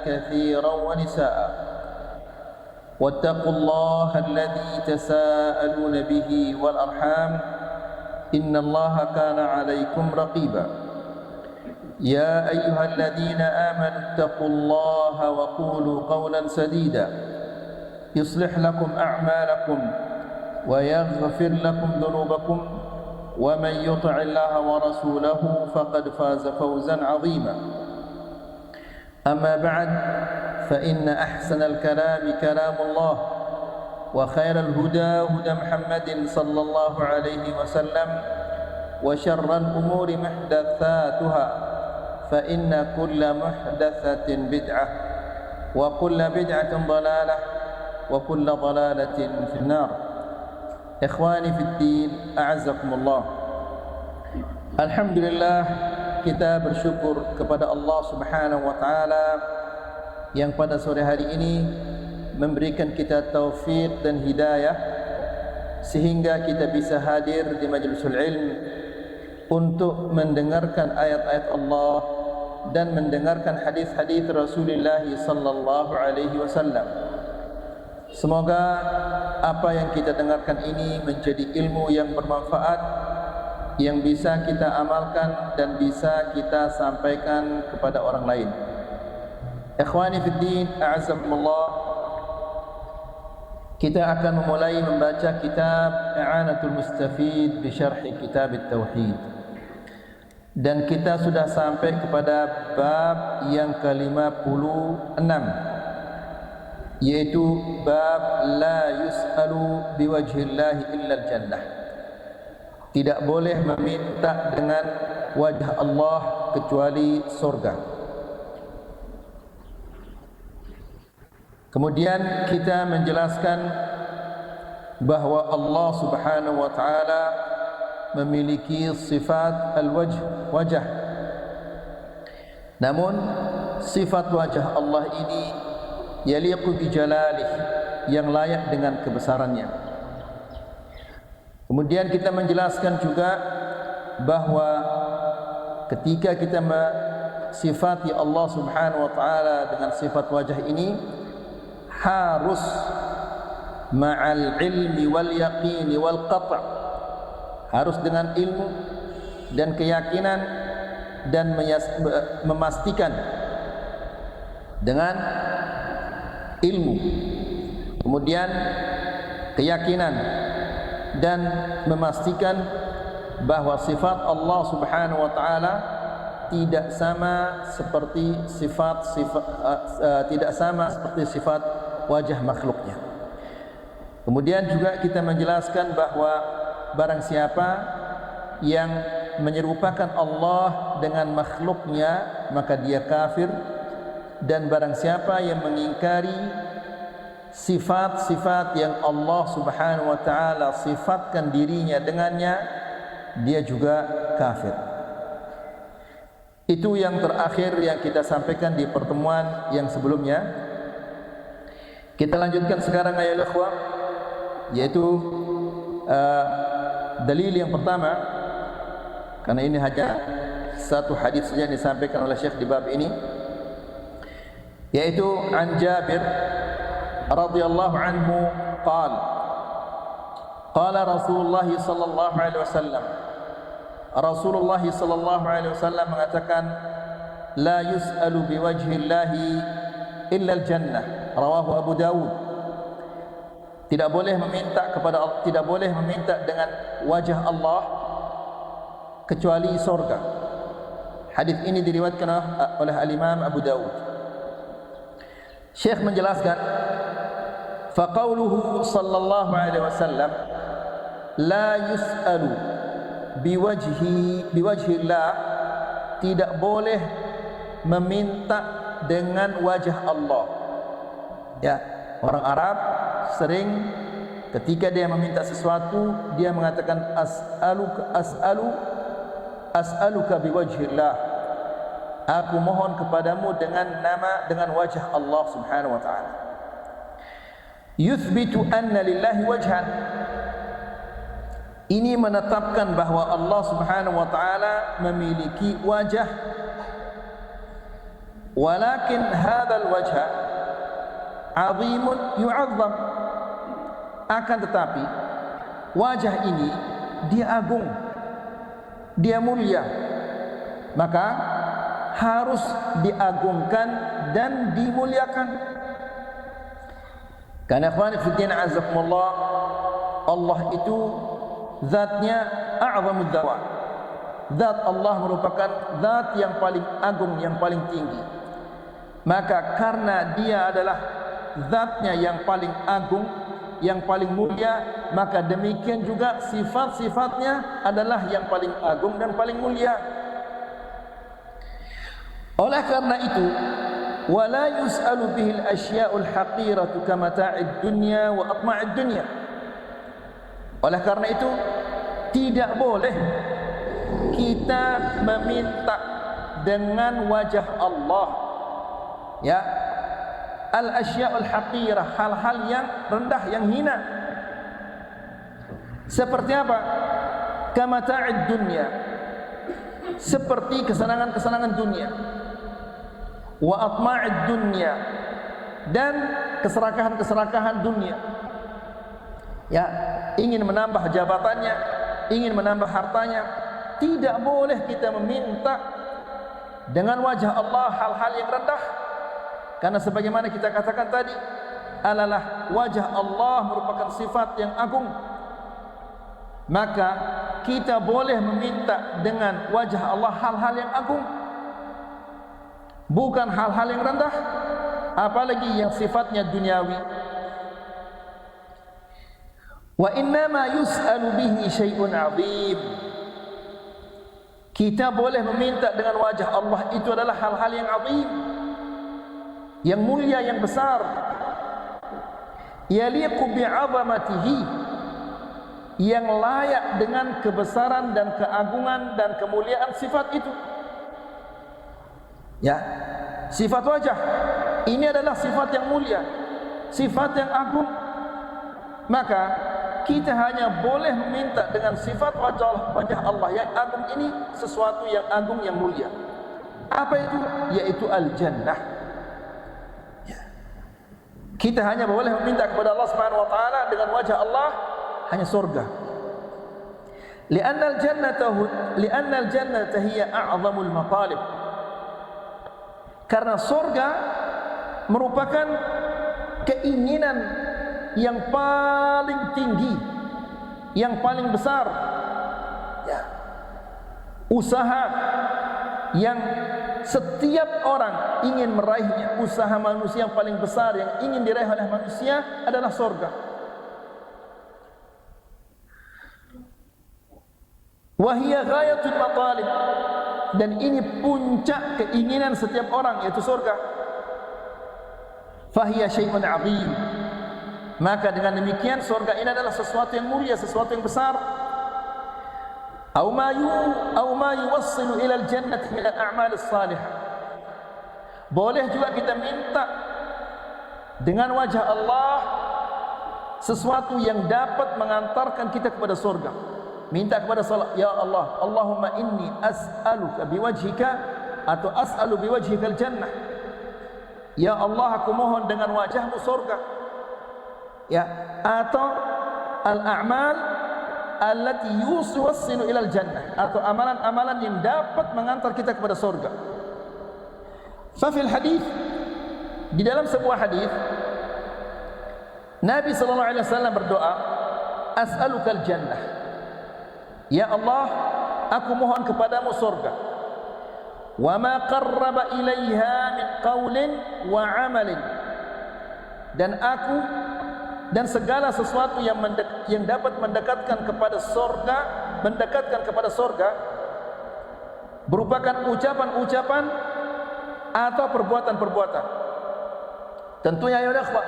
كثيرا ونساء واتقوا الله الذي تساءلون به والأرحام إن الله كان عليكم رقيبا يا أيها الذين آمنوا اتقوا الله وقولوا قولا سديدا يصلح لكم أعمالكم ويغفر لكم ذنوبكم ومن يطع الله ورسوله فقد فاز فوزا عظيما أما بعد فإن أحسن الكلام كلام الله وخير الهدى هدى محمد صلى الله عليه وسلم وشر الأمور محدثاتها فإن كل محدثة بدعة وكل بدعة ضلالة وكل ضلالة في النار. Ikhwani fi din, a'azzakumullah. Alhamdulillah, kita bersyukur kepada Allah Subhanahu wa taala yang pada sore hari ini memberikan kita taufik dan hidayah sehingga kita bisa hadir di majlisul ilm untuk mendengarkan ayat-ayat Allah dan mendengarkan hadis-hadis Rasulullah sallallahu alaihi wasallam. Semoga apa yang kita dengarkan ini menjadi ilmu yang bermanfaat, yang bisa kita amalkan dan bisa kita sampaikan kepada orang lain. Ikhwani fid din, a'azzakumullah. Kita akan memulai membaca kitab I'anatul Mustafid bi Syarhi Kitab At-Tauhid. Dan kita sudah sampai kepada bab yang ke-56, yaitu bab la yus'alu biwajhillahi illa al-jannah. Tidak boleh meminta dengan wajah Allah kecuali surga. Kemudian kita menjelaskan bahwa Allah Subhanahu wa taala memiliki sifat wajah. Namun sifat wajah Allah ini yaliqu bi jalalih, yang layak dengan kebesarannya. Kemudian kita menjelaskan juga bahwa ketika kita mensifati Allah Subhanahu wa taala dengan sifat wajah ini harus ma'al ilmi wal yaqini wal qat', harus dengan ilmu dan keyakinan dan memastikan dengan ilmu, kemudian keyakinan dan memastikan bahwa sifat Allah Subhanahu wa taala tidak sama seperti sifat wajah makhluknya. Kemudian juga kita menjelaskan bahwa barang siapa yang menyerupakan Allah dengan makhluknya maka dia kafir. Dan barang siapa yang mengingkari sifat-sifat yang Allah Subhanahu wa taala sifatkan dirinya dengannya, dia juga kafir. Itu yang terakhir yang kita sampaikan di pertemuan yang sebelumnya. Kita lanjutkan sekarang ayat ikhwah, yaitu dalil yang pertama, karena ini hanya satu hadis saja yang disampaikan oleh Syekh di bab ini, yaitu an Jabir radhiyallahu anhu qala Rasulullah sallallahu alaihi wasallam, Rasulullah sallallahu alaihi wasallam mengatakan la yus'alu biwajhillahi illa al-jannah, rawahu Abu Dawud. Tidak boleh meminta dengan wajah Allah kecuali surga. Hadis ini diriwayatkan oleh al-Imam Abu Dawud. Syekh menjelaskan, faqauluhu sallallahu alaihi wasallam la yus'alu biwajhillah, tidak boleh meminta dengan wajah Allah. Ya, orang Arab sering ketika dia meminta sesuatu dia mengatakan as'aluka biwajhillah, aku mohon kepadamu dengan wajah Allah Subhanahu wa taala. Yuthbitu anna lillahi wajhan, ini menetapkan bahwa Allah Subhanahu wa taala memiliki wajah. walakin hadzal wajha 'azimun yu'azzam, akan tetapi wajah ini dia agung, dia mulia, maka harus diagungkan dan dimuliakan. Karena ikhwani fillah azakumullah, Allah itu zatnya a'zamud dzawat. Zat Allah merupakan zat yang paling agung, yang paling tinggi. Maka karena dia adalah zatnya yang paling agung, yang paling mulia, maka demikian juga sifat-sifatnya adalah yang paling agung dan paling mulia. Oleh karena itu, wala yus'alu bihi al-asya'ul haqiratu kamata'id dunya wa atma'id dunya. Oleh karena itu, tidak boleh kita meminta dengan wajah Allah, ya, al-asya'ul haqirah, hal-hal yang rendah, yang hina. Seperti apa? Kamata'id dunya, seperti kesenangan-kesenangan dunia, wa atma'id dunya, dan keserakahan-keserakahan dunia. Ya, ingin menambah jabatannya, ingin menambah hartanya. Tidak boleh kita meminta dengan wajah Allah hal-hal yang rendah. Karena sebagaimana kita katakan tadi, adalah wajah Allah merupakan sifat yang agung. Maka kita boleh meminta dengan wajah Allah hal-hal yang agung, bukan hal-hal yang rendah, apalagi yang sifatnya duniawi. Wa innama yus'alu bihi syai'un 'azim. Kita boleh meminta dengan wajah Allah itu adalah hal-hal yang azim, yang mulia, yang besar, yaliqu bi'azamatihi, yang layak dengan kebesaran dan keagungan dan kemuliaan sifat itu. Ya, sifat wajah ini adalah sifat yang mulia, sifat yang agung. Maka kita hanya boleh meminta dengan sifat wajah Allah yang agung ini sesuatu yang agung, yang mulia. Apa itu? Yaitu al-jannah. Ya. Kita hanya boleh meminta kepada Allah Subhanahu wa taala dengan wajah Allah hanya surga. Li'anna al-jannata hiya a'zamul matalib. Karena surga merupakan keinginan yang paling tinggi, yang paling besar, ya, usaha yang setiap orang ingin meraihnya. Usaha manusia yang paling besar yang ingin diraih oleh manusia adalah surga. Wahia ghayatul matalib, dan ini puncak keinginan setiap orang, yaitu surga. Fahiya syai'un 'azim. Maka dengan demikian surga ini adalah sesuatu yang mulia, sesuatu yang besar. Au ma yuwassilu ila al-jannati min al-a'mal as-salihah. Boleh juga kita minta dengan wajah Allah sesuatu yang dapat mengantarkan kita kepada surga. Minta kepada Allah, ya Allah, Allahumma inni as'aluka biwajhika, atau as'alu biwajhika al-jannah. Ya Allah, aku mohon dengan wajahmu surga. Ya, atau al-a'mal allati yuwassilu ila al-jannah, atau amalan-amalan yang dapat mengantar kita kepada surga. Fa fil hadis, di dalam sebuah hadis Nabi sallallahu alaihi wasallam berdoa, as'aluka al-jannah. Ya Allah, aku mohon kepadamu surga. Wa ma qarraba ilaiha min qaulin wa 'amalin. Dan aku dan segala sesuatu yang dapat mendekatkan kepada surga, merupakan ucapan-ucapan atau perbuatan-perbuatan. Tentunya ya ikhwah,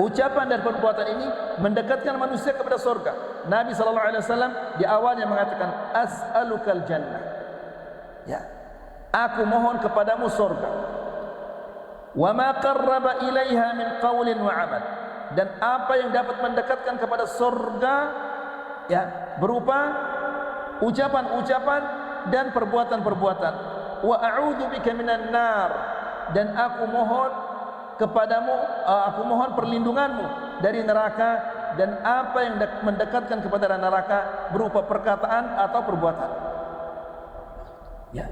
ucapan dan perbuatan ini mendekatkan manusia kepada surga. Nabi sallallahu alaihi wasallam di awalnya mengatakan as'alukal jannah. Ya, aku mohon kepadamu surga. Wa ma qarraba ilaiha min qaulin wa 'amal. Dan apa yang dapat mendekatkan kepada surga, ya, berupa ucapan-ucapan dan perbuatan-perbuatan. Wa a'udzu bika minan nar, dan aku mohon kepadamu, aku mohon perlindunganmu dari neraka dan apa yang mendekatkan kepada neraka berupa perkataan atau perbuatan. Ya.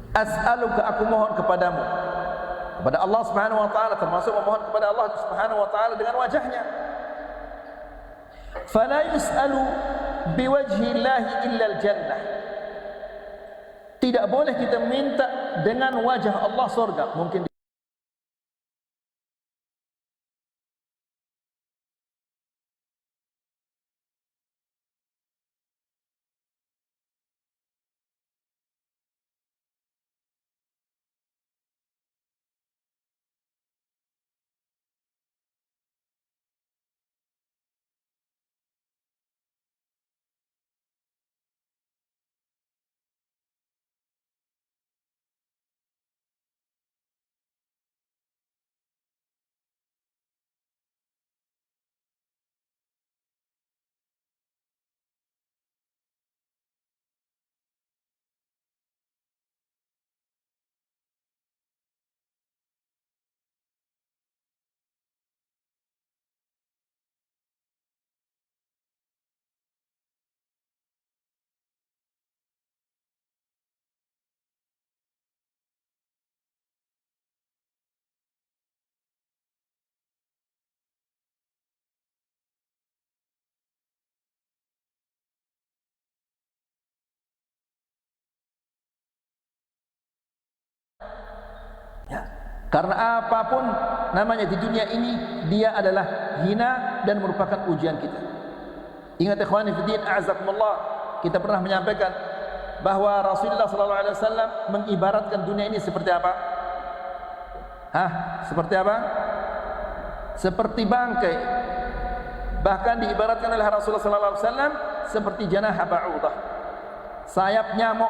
As'aluka, aku mohon kepadamu, kepada Allah Subhanahu wa taala, termasuk memohon kepada Allah Subhanahu wa taala dengan wajahnya. Fala yus'alu biwajhi Allahi illa al-jannah. Tidak boleh kita minta dengan wajah Allah surga. Mungkin ya, karena apapun namanya di dunia ini, dia adalah hina dan merupakan ujian kita. Ingat ikhwani fiddin, a'azakumullah, kita pernah menyampaikan bahwa Rasulullah SAW mengibaratkan dunia ini seperti apa? Seperti apa? Seperti bangkai. Bahkan diibaratkan oleh Rasulullah SAW seperti janah ba'udah, sayap nyamuk.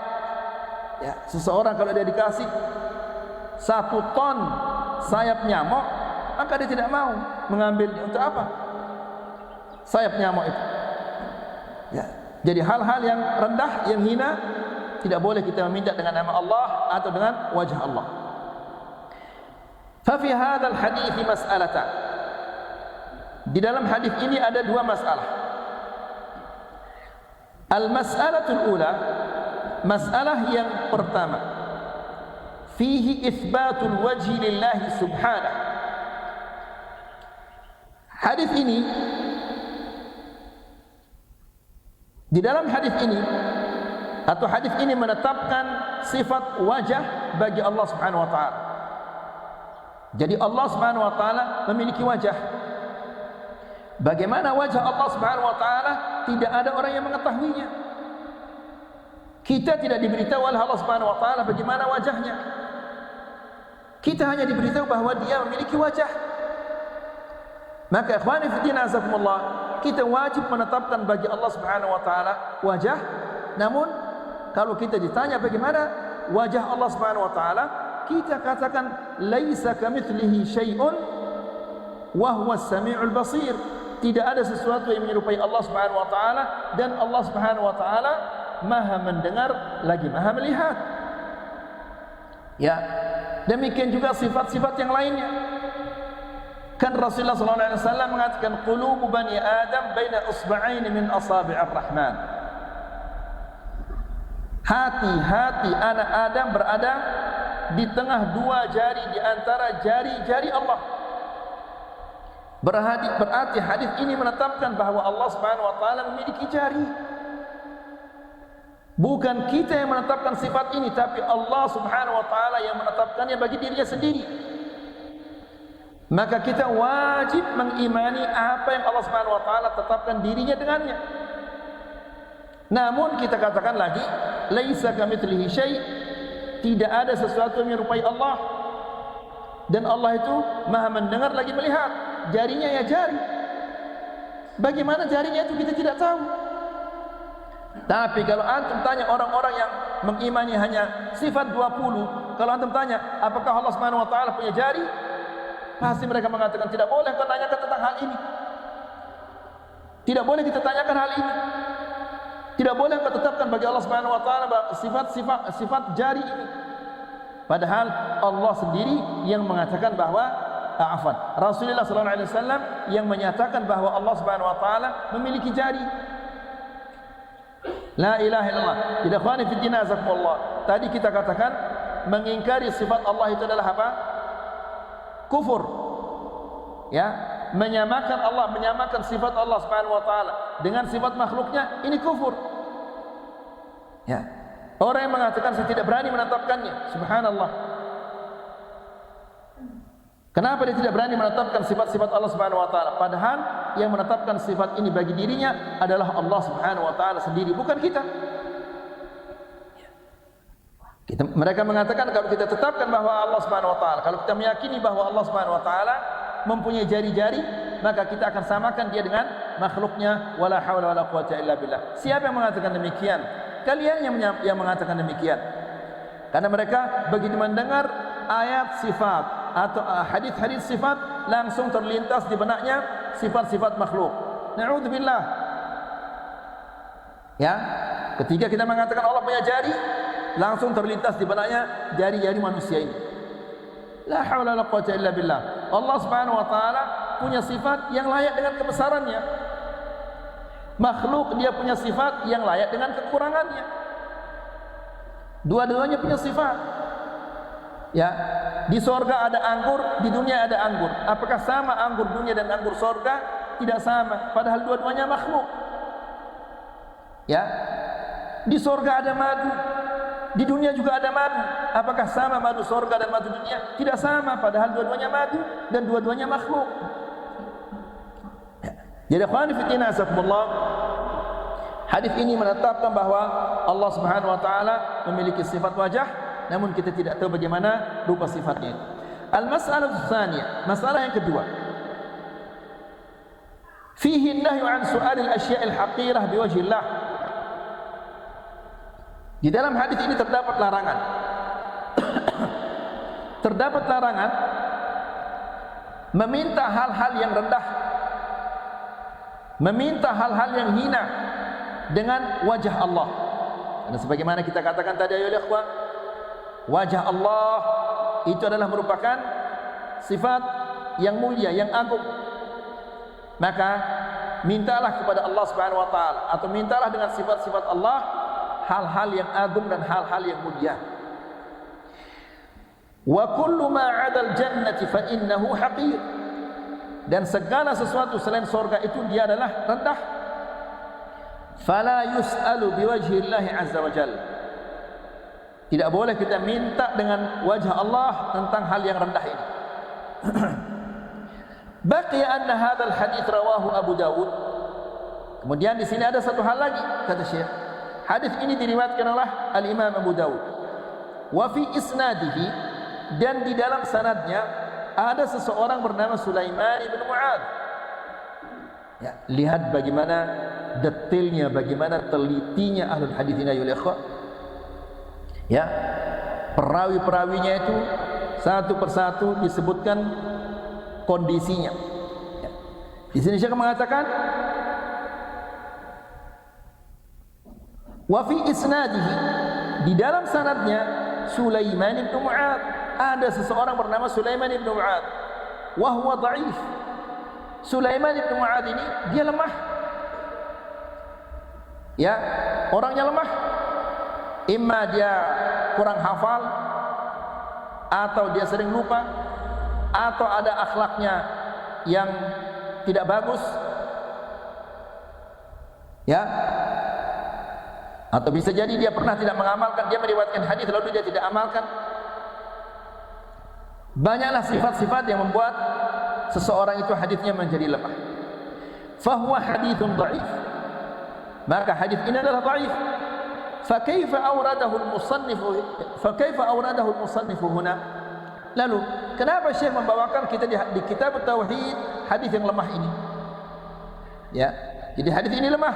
Ya, seseorang kalau dia dikasih 1 ton sayap nyamuk, maka dia tidak mau mengambilnya. Untuk apa sayap nyamuk itu? Ya, jadi hal-hal yang rendah, yang hina, tidak boleh kita meminta dengan nama Allah atau dengan wajah Allah. Fa fi hadzal hadits mas'alatan. Di dalam hadis ini ada 2 masalah. Al-mas'alatul ula, masalah yang pertama, fihi itsbatul wajhi lillahi subhanahu. Hadis ini, di dalam hadis ini atau hadis ini menetapkan sifat wajah bagi Allah Subhanahu wa taala. Jadi Allah Subhanahu wa taala memiliki wajah. Bagaimana wajah Allah Subhanahu wa taala? Tidak ada orang yang mengetahuinya. Kita tidak diberitahu oleh Allah Subhanahu wa taala bagaimana wajahnya. Kita hanya diberitahu bahwa dia memiliki wajah. Maka ikhwani fillah azakumullah, kita wajib menetapkan bagi Allah Subhanahu wa taala wajah. Namun kalau kita ditanya bagaimana wajah Allah Subhanahu wa taala, kita katakan laisa kamitslihi syai'un wa huwas samiul basir. Tidak ada sesuatu yang menyerupai Allah Subhanahu wa taala, dan Allah Subhanahu wa taala Maha mendengar lagi Maha melihat. Ya, demikian juga sifat-sifat yang lainnya. Kan Rasulullah SAW mengatakan qulubu bani Adam baina usba'ain min asabi'ir rahman. Hati-hati anak Adam berada di tengah 2 jari di antara jari-jari Allah. Berarti hadis ini menetapkan bahwa Allah Subhanahu wa taala memiliki jari. Bukan kita yang menetapkan sifat ini, tapi Allah Subhanahu wa taala yang menetapkannya bagi dirinya sendiri. Maka kita wajib mengimani apa yang Allah Subhanahu wa taala tetapkan dirinya dengannya. Namun kita katakan lagi, laisa kamitslihi syai', tidak ada sesuatu yang menyerupai Allah. Dan Allah itu Maha mendengar lagi melihat. Jarinya ya jari. Bagaimana jarinya itu kita tidak tahu. Tapi kalau antum tanya orang-orang yang mengimani hanya sifat 20, kalau antum tanya apakah Allah Subhanahu wa taala punya jari, pasti mereka mengatakan tidak boleh kau tanyakan tentang hal ini. Tidak boleh kita tanyakan hal ini. Tidak boleh kau tetapkan bagi Allah Subhanahu wa taala sifat jari ini. Padahal Allah sendiri yang mengatakan bahwa Rasulullah sallallahu alaihi wasallam yang menyatakan bahwa Allah Subhanahu wa taala memiliki jari. La ilaha illallah. Jadi ikhwani fi din azakumullah. Tadi kita katakan mengingkari sifat Allah itu adalah apa? Kufur. Ya, menyamakan Allah, menyamakan sifat Allah Subhanahu wa taala dengan sifat makhluknya, ini kufur. Ya. Orang yang mengatakan saya tidak berani menetapkannya, subhanallah. Kenapa dia tidak berani menetapkan sifat-sifat Allah Subhanahu wa taala? Padahal yang menetapkan sifat ini bagi dirinya adalah Allah Subhanahu wa taala sendiri, bukan kita. Mereka mengatakan kalau kita tetapkan bahwa Allah Subhanahu wa taala, kalau kita meyakini bahwa Allah Subhanahu wa taala mempunyai jari-jari, maka kita akan samakan dia dengan makhluknya. Wala haula wala quwwata illa billah. Siapa yang mengatakan demikian? Kalian yang mengatakan demikian. Karena mereka begitu mendengar ayat sifat atau hadis-hadis sifat, langsung terlintas di benaknya sifat-sifat makhluk. Na'udzubillah. Ya, ketika kita mengatakan Allah punya jari, langsung terlintas di benaknya jari-jari manusia ini. La haula wala quwwata illa billah. Allah Subhanahu wa taala punya sifat yang layak dengan kebesarannya. Makhluk dia punya sifat yang layak dengan kekurangannya. Dua-duanya punya sifat. Ya, di sorga ada anggur, di dunia ada anggur. Apakah sama anggur dunia dan anggur sorga? Tidak sama. Padahal dua-duanya makhluk. Ya, di sorga ada madu, di dunia juga ada madu. Apakah sama madu sorga dan madu dunia? Tidak sama. Padahal dua-duanya madu dan dua-duanya makhluk. Jadi ikhwan fillah azakumullah, hadis ini menetapkan bahwa Allah Subhanahu wa taala memiliki sifat wajah, namun kita tidak tahu bagaimana rupa sifatnya. Al-mas'alah tsaniyah, masalah yang kedua. Fihi an-nahyu 'an su'al al-asya' al-haqirah biwajhi Allah. Di dalam hadis ini terdapat larangan. Terdapat larangan meminta hal-hal yang rendah, meminta hal-hal yang hina dengan wajah Allah. Dan sebagaimana kita katakan tadi ya ikhwan, wajah Allah itu adalah merupakan sifat yang mulia, yang agung. Maka mintalah kepada Allah Subhanahu wa taala atau mintalah dengan sifat-sifat Allah hal-hal yang agung dan hal-hal yang mulia. Wa kullu ma 'ada al-jannati fa innahu haqir. Dan segala sesuatu selain surga itu dia adalah rendah. Fala yus'alu biwajhi Allah azza wa jalla. Tidak boleh kita minta dengan wajah Allah tentang hal yang rendah ini. Baqiya anna hadzal hadits rawahu Abu Dawud. Kemudian di sini ada satu hal lagi kata Syekh. Hadis ini diriwayatkan oleh Al-Imam Abu Dawud. Wa fi isnadihi, dan di dalam sanadnya ada seseorang bernama Sulaiman bin Mu'adz. Ya, lihat bagaimana detailnya, bagaimana telitinya ahlul hadis ini ya ikhwah. Ya, perawi-perawinya itu satu persatu disebutkan kondisinya. Ya. Di sini Syekh mengatakan wa fi isnadihi, di dalam sanadnya Sulaiman bin Mu'adz, ada seseorang bernama Sulaiman bin Mu'adz, wa huwa dha'if. Sulaiman bin Mu'adz ini dia lemah. Ya, orangnya lemah. Imma dia kurang hafal, atau dia sering lupa, atau ada akhlaknya yang tidak bagus. Ya. Atau bisa jadi dia pernah tidak mengamalkan, dia meriwayatkan hadis lalu dia tidak amalkan. Banyaklah sifat-sifat yang membuat seseorang itu hadisnya menjadi lemah. Fahuwa hadithun dha'if. Maka hadis ini adalah dha'if. Fakaifa awradahu al-musannif huna? Lalu kenapa Syekh membawakan kita di kitab Tauhid hadis yang lemah ini? Ya, jadi hadis ini lemah.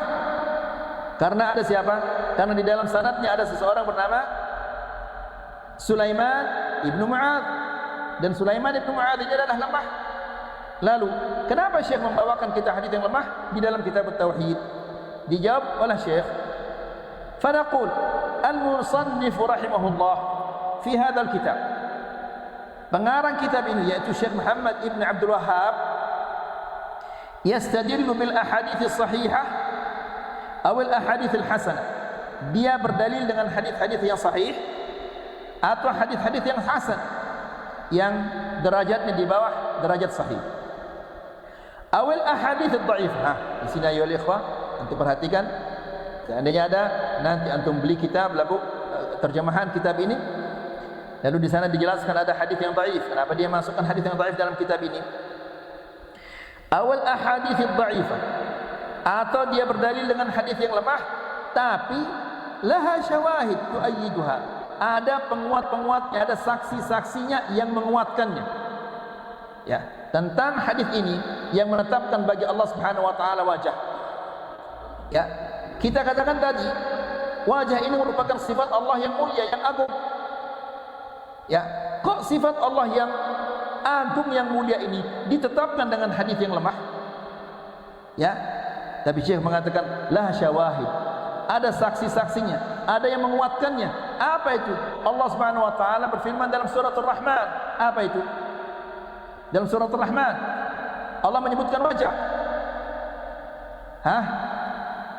Karena ada siapa? Karena di dalam sanadnya ada seseorang bernama Sulaiman ibnu Mu'adz, dan Sulaiman ibnu Mu'adz ini adalah lemah. Lalu kenapa Syekh membawakan kita hadis yang lemah di dalam kitab Tauhid? Dijawab oleh Syekh, "Fanaqul al-musannif rahimahullah fi hadzal kitab. Pengarang kitab ini yaitu Syekh Muhammad Ibn Abdul Wahhab yastadillu bil ahadits sahihah atau al ahadits al hasanah. Dia berdalil dengan hadis-hadis yang sahih atau hadis-hadis yang hasan yang derajatnya di bawah derajat sahih. Awal ahadits dhaifah. Di sini ayo ikhwah, antum perhatikan. Seandainya ada nanti antum beli kitab lalu terjemahan kitab ini, lalu di sana dijelaskan ada hadis yang dhaif. Kenapa dia masukkan hadis yang dhaif dalam kitab ini? Awal ahadits dhaifah, atau dia berdalil dengan hadis yang lemah tapi laha syawahid tuayyiduha. Ada penguat-penguatnya, ada saksi-saksinya yang menguatkannya. Ya, tentang hadis ini yang menetapkan bagi Allah Subhanahu wa taala wajah. Ya, kita katakan tadi wajah ini merupakan sifat Allah yang mulia, yang agung. Ya, kok sifat Allah yang agung, yang mulia ini ditetapkan dengan hadis yang lemah? Ya, tapi Syekh mengatakan lah syawahid, ada saksi-saksinya, ada yang menguatkannya. Apa itu? Allah Subhanahu wa taala berfirman dalam surat Ar-Rahman. Apa itu? Dalam surat Ar-Rahman Allah menyebutkan wajah.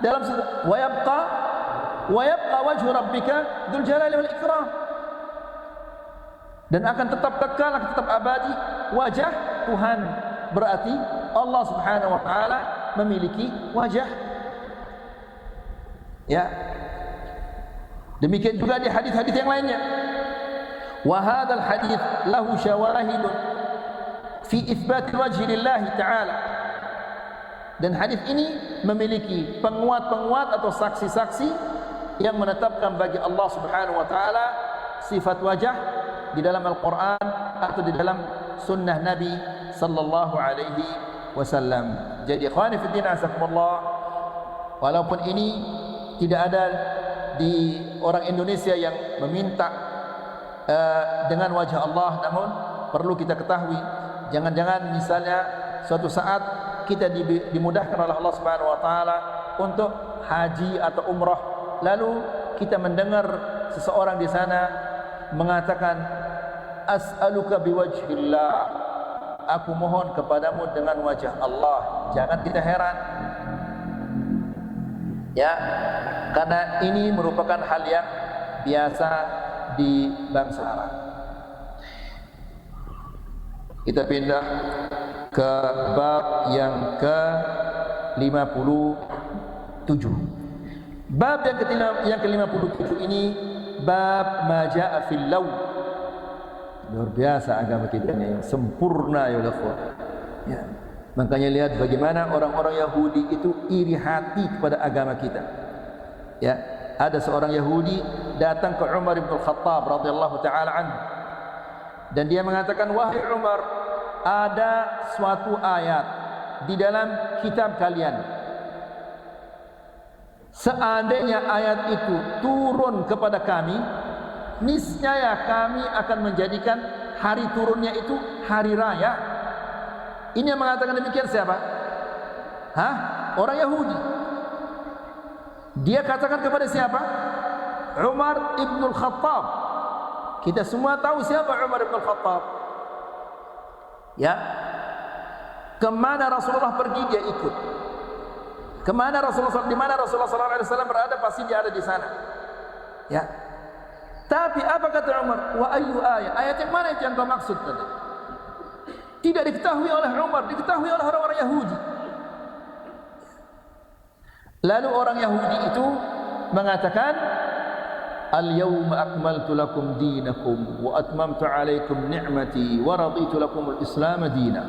Dalam surat wa yabqa wajhu rabbika dzul jalali wal ikram. Dan akan tetap kekal, akan tetap abadi wajah Tuhan. Berarti Allah Subhanahu wa taala memiliki wajah. Ya. Demikian juga di hadis-hadis yang lainnya. Wa hadzal hadits lahu syawahidun fi itsbat wajhi lillahi ta'ala. Dan hadis ini memiliki penguat-penguat atau saksi-saksi yang menetapkan bagi Allah Subhanahu wa taala sifat wajah di dalam Al-Qur'an atau di dalam sunnah Nabi sallallahu alaihi wasallam. Jadi ikhwani fi din azakumullah, walaupun ini tidak ada di orang Indonesia yang meminta dengan wajah Allah, namun perlu kita ketahui, jangan-jangan misalnya suatu saat kita dimudahkan oleh Allah Subhanahu wa taala untuk haji atau umrah, lalu kita mendengar seseorang di sana mengatakan as'aluka biwajhillah, aku mohon kepadamu dengan wajah Allah. Jangan kita heran, ya, karena ini merupakan hal yang biasa di bangsa Arab. Kita pindah ke bab yang ke-57. Bab yang ke-57 ini bab ma jaa fil law. Luar biasa agama kita yang sempurna ya Allah. Ya. Makanya lihat bagaimana orang-orang Yahudi itu iri hati kepada agama kita. Ya, ada seorang Yahudi datang ke Umar bin Khattab radhiyallahu taala anhu, dan dia mengatakan, wahai Umar, ada suatu ayat di dalam kitab kalian. Seandainya ayat itu turun kepada kami, niscaya kami akan menjadikan hari turunnya itu hari raya. Ini yang mengatakan demikian siapa? Orang Yahudi. Dia katakan kepada siapa? Umar ibn Khattab. Kita semua tahu siapa Umar ibn Khattab. Ya. Kemana Rasulullah pergi dia ikut. Kemana Rasulullah, di mana Rasulullah SAW berada pasti dia ada di sana. Ya. Tapi apa kata Umar? Wa ayyu ayat? Ayat yang mana itu yang kau maksud tadi? Tidak diketahui oleh Umar, diketahui oleh orang-orang Yahudi. Lalu orang Yahudi itu mengatakan, al-yawma akmaltu lakum dinakum wa atmamtu alaikum ni'mati wa raditu lakum al-islam dina.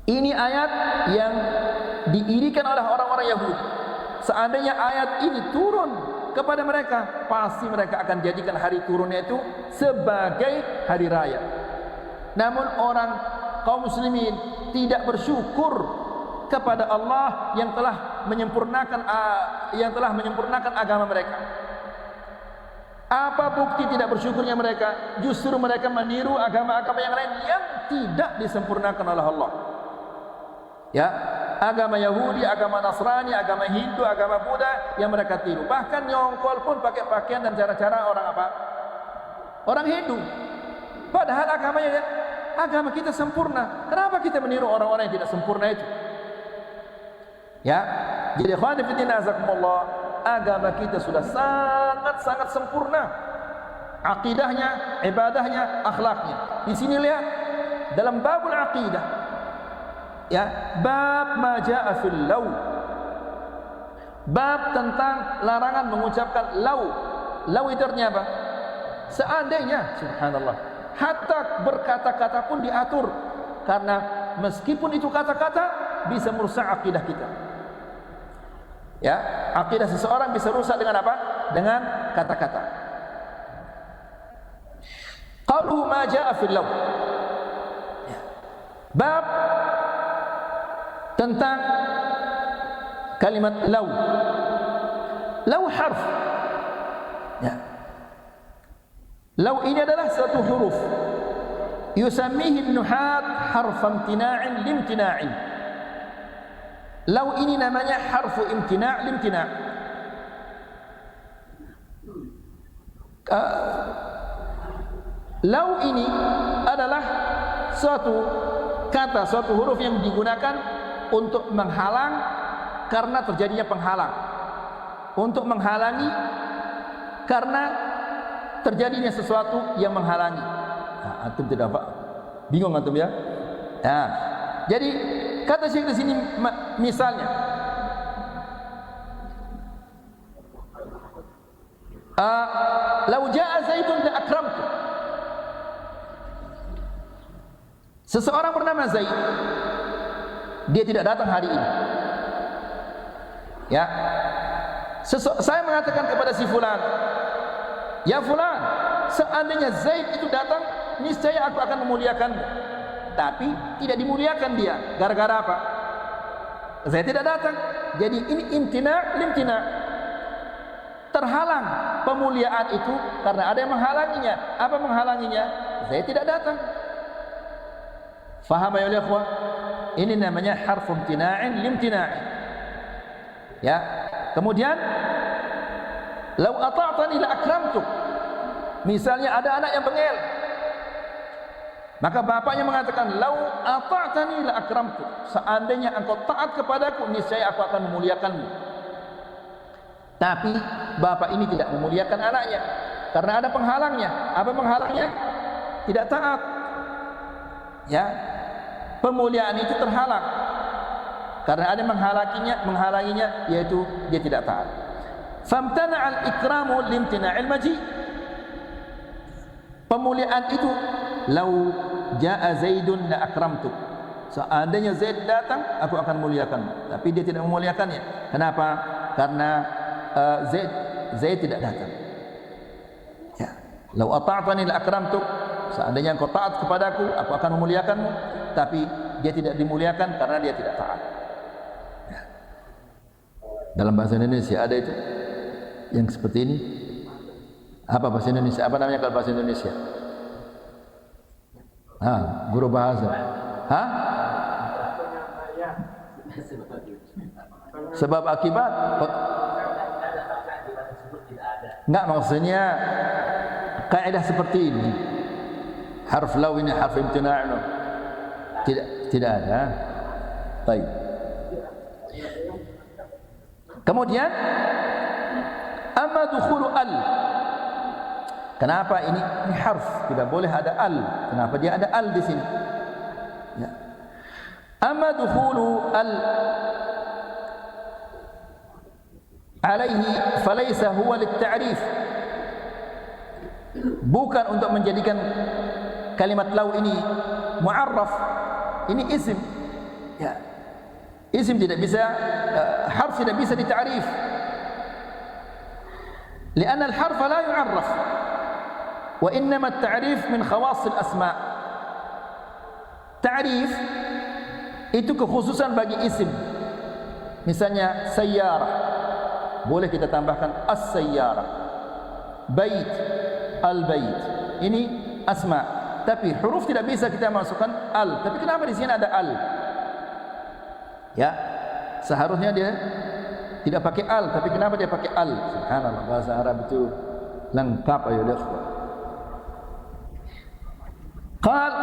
Ini ayat yang diirikan oleh orang-orang Yahudi. Seandainya ayat ini turun kepada mereka, pasti mereka akan jadikan hari turunnya itu sebagai hari raya. Namun orang kaum muslimin tidak bersyukur kepada Allah yang telah menyempurnakan agama mereka. Apa bukti tidak bersyukurnya mereka? Justru mereka meniru agama-agama yang lain yang tidak disempurnakan oleh Allah. Ya, agama Yahudi, agama Nasrani, agama Hindu, agama Buddha yang mereka tiru. Bahkan nyongkol pun pakai pakaian dan cara-cara orang apa? orang Hindu. Padahal agama kita sempurna. Kenapa kita meniru orang-orang yang tidak sempurna itu? Ya, jadi ikhwan fillah azakumullah, agama kita sudah sangat sempurna. Aqidahnya, ibadahnya, akhlaknya. Di sini lihat dalam babul aqidah. Ya, bab ma jaa fil law. Bab tentang larangan mengucapkan law. Law itu artinya apa? Seandainya, subhanallah. Hatta berkata-kata pun diatur, karena meskipun itu kata-kata bisa merusak akidah kita. Ya, akidah seseorang bisa rusak dengan apa? Dengan kata-kata. Qaluhu ma jaa fil law. Bab tentang kalimat law. Law harf. Ya. Law ini adalah satu huruf. Yusammihi an-nuhat harf imtina'in limtina'in. Law ini namanya harfu imtina' limtina'. Law ini adalah suatu kata, suatu huruf yang digunakan untuk menghalang karena terjadinya penghalang, untuk menghalangi karena terjadinya sesuatu yang menghalangi. Nah, antum tidak apa? Bingung antum ya? Nah, jadi kata Syekh di sini misalnya, "Lau jaa Zaidun la akramtu." Seseorang bernama Zaid, dia tidak datang hari ini. Ya, saya mengatakan kepada si fulan, "Ya fulan, seandainya Zaid itu datang, niscaya aku akan memuliakanmu." Tapi tidak dimuliakan dia. Gara-gara apa? Zaid tidak datang. Jadi ini imtina' limtina'. Terhalang pemuliaan itu karena ada yang menghalanginya. Apa menghalanginya? Zaid tidak datang. Faham ya ikhwah? Ini namanya harf imtina'in limtina'in. Ya. Kemudian, "Lau ata'tani la akramtuk." Misalnya ada anak yang bengel, maka bapaknya mengatakan, "Lau ata'tani la akramtuk." Seandainya engkau taat kepadaku, niscaya aku akan memuliakanmu. Tapi bapak ini tidak memuliakan anaknya karena ada penghalangnya. Apa penghalangnya? Tidak taat. Ya, pemuliaan itu terhalang karena ada yang menghalanginya, yaitu dia tidak taat. Famtana al-ikramu limtina'il maji. Pemuliaan itu, "Lau jaa Zaidun la akramtuk." Seandainya Zaid datang, aku akan muliakanmu. Tapi dia tidak memuliakannya. Kenapa? Karena Zaid tidak datang. Ya, "Lau ata'tani la akramtuk." Seandainya engkau taat kepadaku, aku akan memuliakanmu. Tapi dia tidak dimuliakan karena dia tidak taat. Ya. Dalam bahasa Indonesia ada itu yang seperti ini. Apa bahasa Indonesia? Apa namanya kalau bahasa Indonesia? Guru bahasa. Sebab akibat. Enggak, maksudnya kaidah seperti ini. Harf law ini harf imtina'. Tidak ada. Baik. Kemudian amma dukhulu al. Kenapa ini harf? Tidak boleh ada al. Kenapa dia ada al di sini? Ya. Amma dukhulu al alaihi falaysa huwa lit-ta'rif. Bukan untuk menjadikan kalimat law ini mu'arraf. Ini isim. Ya. Isim tidak bisa, harf tidak bisa ditarif. Karena al-harf la yu'arraf. Wa innama at-ta'rif min khawas al-asma'. Ta'rif itu kekhususan bagi isim. Misalnya sayyarah, boleh kita tambahkan as-sayyarah. Bait, al-bait. Ini asma'. Tapi huruf tidak bisa kita masukkan al. Tapi kenapa di sini ada al? Ya, seharusnya dia tidak pakai al. Tapi kenapa dia pakai al? Subhanallah, bahasa Arab itu lengkap, ayo ikhwah. Qal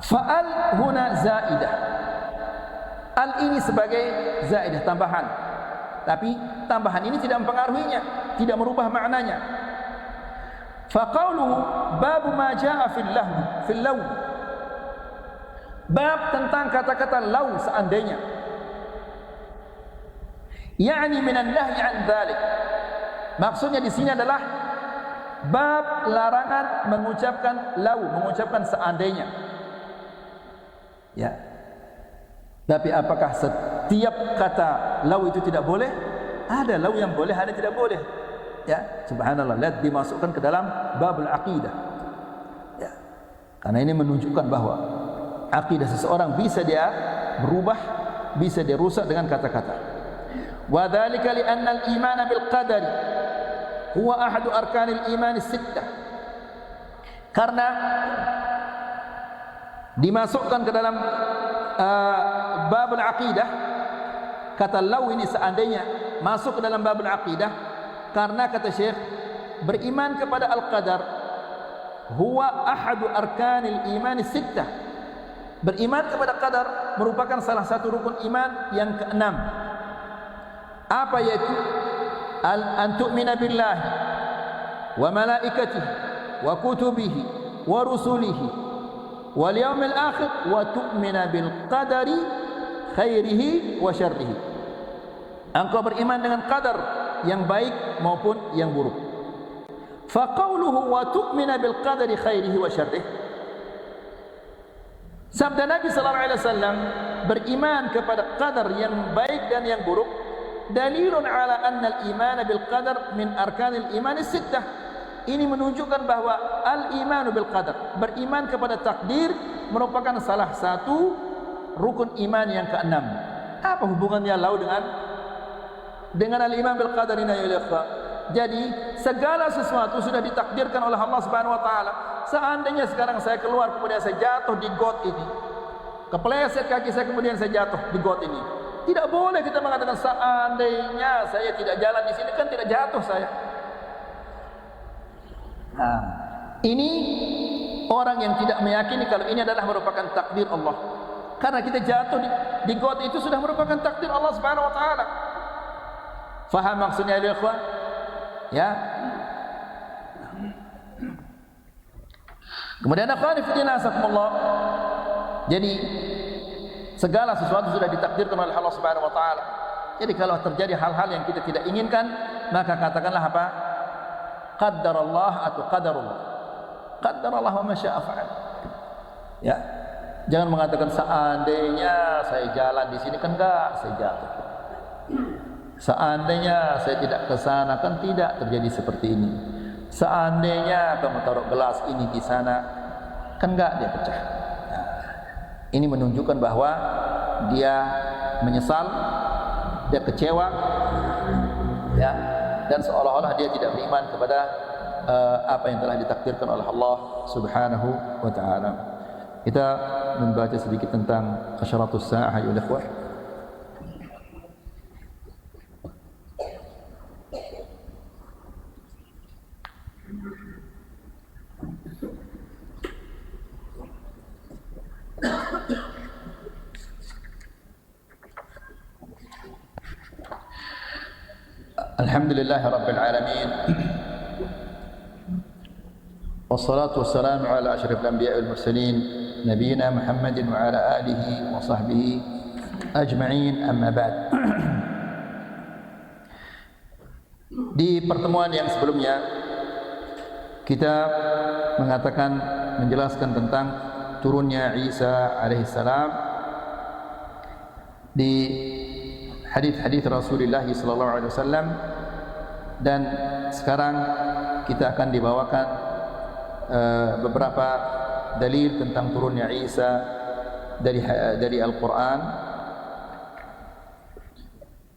fa'al huna zaidah. Al ini sebagai zaidah, tambahan. Tapi tambahan ini tidak mempengaruhinya, tidak merubah maknanya. Faqauluhu bab ma jaa fil law. Bab tentang kata-kata law seandainya. Yani minan nahyi an dzalik. Maksudnya di sini adalah bab larangan mengucapkan law, mengucapkan seandainya. Ya. Tapi apakah setiap kata law itu tidak boleh? Ada law yang boleh, ada tidak boleh. Ya, subhanallah, lihat dimasukkan ke dalam babul aqidah. Ya. Karena ini menunjukkan bahwa aqidah seseorang bisa dia berubah, bisa dia rusak dengan kata-kata. Wa dzalika li anna al-iman bil qadari huwa ahadu arkanil iman as-sittah. Karena dimasukkan ke dalam babul aqidah, kata law ini seandainya masuk ke dalam babul aqidah, karena kata Syekh, beriman kepada al-qadar huwa ahadu arkanil iman as-sittah. Beriman kepada qadar merupakan salah satu rukun iman yang keenam. Apa yaitu? An tu'mina billahi wa malaikatihi wa kutubihi wa rusulihi wal yaumil akhir wa tu'mina bil qadari khairihi wa syarrihi. Engkau beriman dengan qadar yang baik maupun yang buruk. Fa qauluhu wa tu'mina bil qadari khairihi wa syarrihi, sabda Nabi sallallahu alaihi wasallam, beriman kepada qadar yang baik dan yang buruk, dalilun ala anna al-iman bil qadar min arkanil iman as-sittah. Ini menunjukkan bahwa al-iman bil qadar, beriman kepada takdir, merupakan salah satu rukun iman yang keenam. Apa hubungannya law dengan al-iman bil qadar ini ya ikhwan? Jadi segala sesuatu sudah ditakdirkan oleh Allah Subhanahu wa taala. Seandainya sekarang saya keluar kemudian saya jatuh di got ini, kepleset kaki saya kemudian saya jatuh di got ini, tidak boleh kita mengatakan seandainya saya tidak jalan di sini, kan tidak jatuh saya. Nah, ini orang yang tidak meyakini kalau ini adalah merupakan takdir Allah. Karena kita jatuh di got itu sudah merupakan takdir Allah Subhanahu wa taala. Faham maksudnya ya ikhwan? Ya. Kemudian akhwani fillah asakumullah. Jadi segala sesuatu sudah ditakdirkan oleh Allah Subhanahu wa taala. Jadi kalau terjadi hal-hal yang kita tidak inginkan, maka katakanlah apa? Qaddarallah atau qadarullah. Qaddarallah wa ma syaa fa'al. Ya. Jangan mengatakan seandainya saya jalan di sini, kan enggak, saya jatuh. Seandainya saya tidak ke sana, kan tidak terjadi seperti ini. Seandainya kamu taruh gelas ini di sana, kan enggak, dia pecah. Nah, ini menunjukkan bahwa dia menyesal, dia kecewa, ya, dan seolah-olah dia tidak beriman kepada apa yang telah ditakdirkan oleh Allah Subhanahu wa taala. Kita membaca sedikit tentang asyaratus sa'ah ya ikhwah. Alhamdulillah Rabbil Alamin, wassalatu wassalamu ala asyrafil anbiya'i wal mursalin nabiyina Muhammadin wa ala alihi wa sahbihi ajma'in, amma ba'd. Di pertemuan yang sebelumnya kita mengatakan, menjelaskan tentang turunnya Isa alaihissalam di hadis-hadis Rasulullah sallallahu alaihi wasallam, dan sekarang kita akan dibawakan beberapa dalil tentang turunnya Isa dari Al-Qur'an.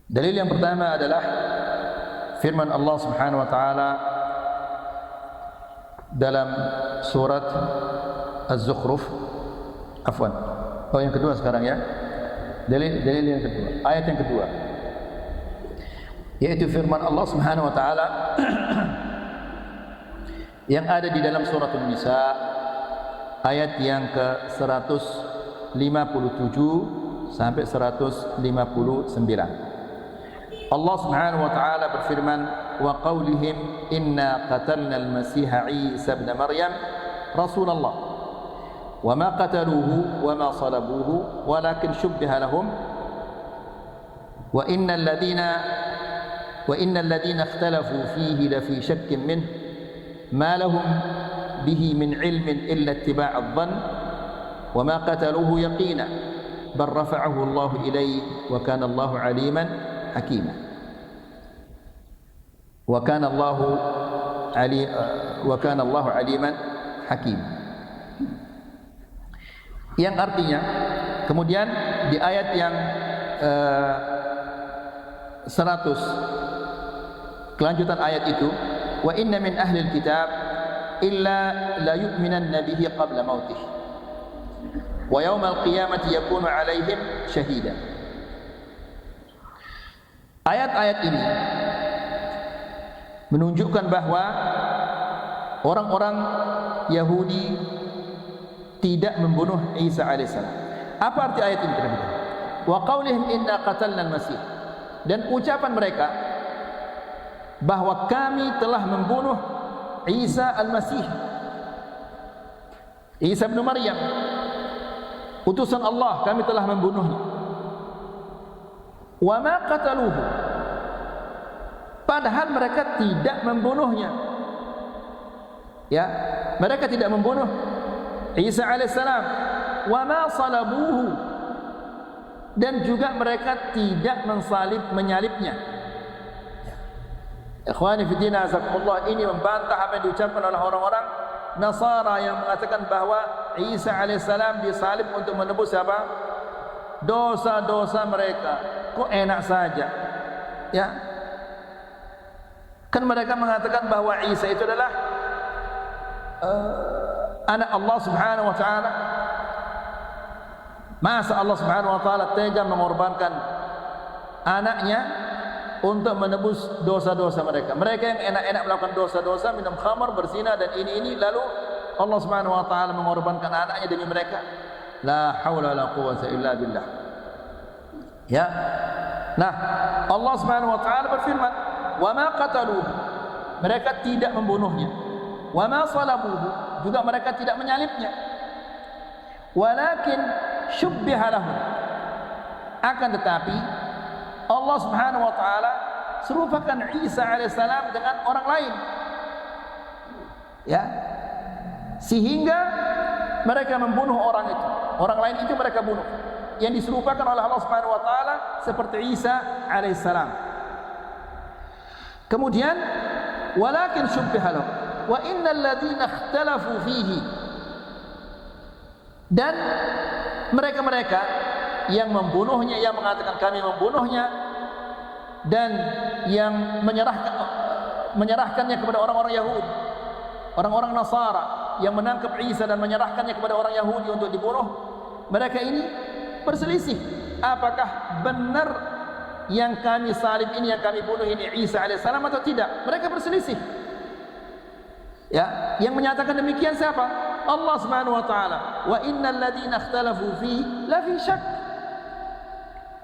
Dalil yang pertama adalah firman Allah Subhanahu wa taala dalam surat Az-Zukhruf. Afwan. Oh, yang kedua sekarang ya. Dalil yang kedua, ayat yang kedua, yaitu firman Allah Subhanahu wa taala yang ada di dalam surah An-Nisa ayat yang ke-157 sampai 159. Allah Subhanahu wa taala berfirman, wa qaulihim inna qatalna al-masiha Isa ibn Maryam rasulullah wa ma qataluhu wa ma salabuhu walakin shubbiha lahum wa innal ladhina ikhtalafu fihi la fi shakkin minhu ma lahum bihi min ilmin illa ittiba' adh-dhann wa ma qataluhu yaqina bal rafa'ahu Allah ilayhi wa kana Allahu 'aliman hakima wa kana Allahu 'aliman hakima. Yang artinya kemudian di ayat yang 100 kelanjutan ayat itu, wa inna min ahli alkitab illa la yu'minanna bihi qabla mautih wa yawmal qiyamati yakunu alaihim syahida. Ayat-ayat ini menunjukkan bahwa orang-orang Yahudi tidak membunuh Isa alaihissalam. Apa arti ayat ini? Wa qaulihim inna qatalna al-masih, dan ucapan mereka bahwa kami telah membunuh Isa al-Masih, Isa bin Maryam, utusan Allah, kami telah membunuhnya. Wa ma qataluhu, padahal mereka tidak membunuhnya. Ya, mereka tidak membunuh Isa alaihissalam. Wa ma salabuhu, dan juga mereka tidak menyalibnya. Ikhwani fi din azakumullah, ini membantah apa yang diucapkan oleh orang-orang Nasara yang mengatakan bahwa Isa alaihissalam disalib untuk menebus apa? Dosa-dosa mereka. Kok enak saja? Ya. Kan mereka mengatakan bahwa Isa itu adalah anak Allah Subhanahu wa taala. Masa Allah Subhanahu wa taala tega mengorbankan anaknya untuk menebus dosa-dosa mereka. Mereka yang enak-enak melakukan dosa-dosa, minum khamar, berzina dan ini, lalu Allah Subhanahu wa taala mengorbankan anaknya demi mereka. La haula wala quwwata illa billah. Ya. Nah, Allah Subhanahu wa taala berfirman, "Wa ma qataluhu." Mereka tidak membunuhnya. "Wa ma salabuhu." Juga mereka tidak menyalibnya. Walakin syubbiha lahum. Akan tetapi Allah Subhanahu wa taala serupakan Isa alaihissalam dengan orang lain. Ya. Sehingga mereka membunuh orang itu. Orang lain itu mereka bunuh. Yang diserupakan oleh Allah Subhanahu wa taala seperti Isa alaihissalam. Kemudian walakin syubbiha lahum wa innal ladzina ikhtalafu fihi, dan mereka-mereka yang membunuhnya, yang mengatakan kami membunuhnya, dan yang menyerahkannya kepada orang-orang Yahudi, orang-orang Nasara yang menangkap Isa dan menyerahkannya kepada orang Yahudi untuk dibunuh, mereka ini berselisih. Apakah benar yang kami salib ini, yang kami bunuh ini Isa alaihissalam atau tidak? Mereka berselisih. Ya, yang menyatakan demikian siapa? Allah Subhanahu wa taala. Wa innal ladzina ikhtalafu fihi la fi syak.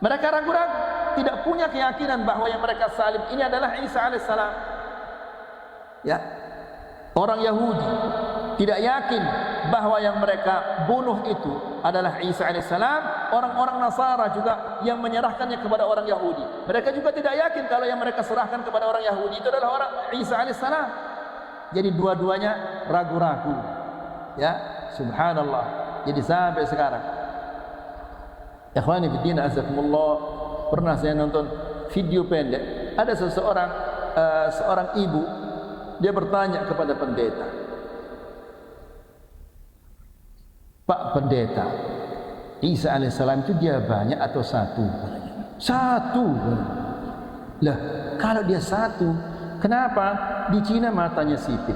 Mereka ragu-ragu, tidak punya keyakinan bahwa yang mereka salib ini adalah Isa alaihissalam. Ya. Orang Yahudi tidak yakin bahwa yang mereka bunuh itu adalah Isa alaihissalam. Orang-orang Nasara juga yang menyerahkannya kepada orang Yahudi, mereka juga tidak yakin kalau yang mereka serahkan kepada orang Yahudi itu adalah orang Isa alaihissalam. Jadi dua-duanya ragu-ragu. Ya, subhanallah. Jadi sampai sekarang, ikhwani fiddin azakumullah, pernah saya nonton video pendek. Ada seorang ibu, dia bertanya kepada pendeta, "Pak pendeta, Isa alaihissalam itu dia banyak atau satu?" "Satu." Lah, kalau dia satu, kenapa di Cina matanya sipit?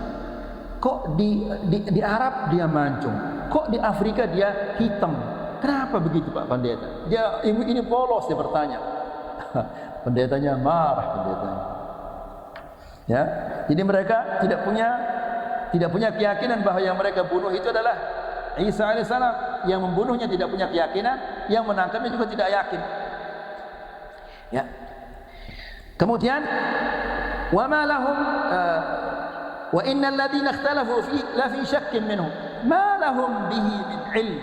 Kok di Arab dia mancung? Kok di Afrika dia hitam? Kenapa begitu Pak pendeta? Dia ini polos, dia bertanya. Pendetanya marah, pendetanya. Ya, jadi mereka tidak punya tidak punya keyakinan bahwa yang mereka bunuh itu adalah Isa alaihissalam. Yang membunuhnya tidak punya keyakinan, yang menangkapnya juga tidak yakin. Ya. Kemudian wa ma lahum wa innal ladzina ikhtalafu fi la fi syakkin minhu ma lahum bihi min ilm.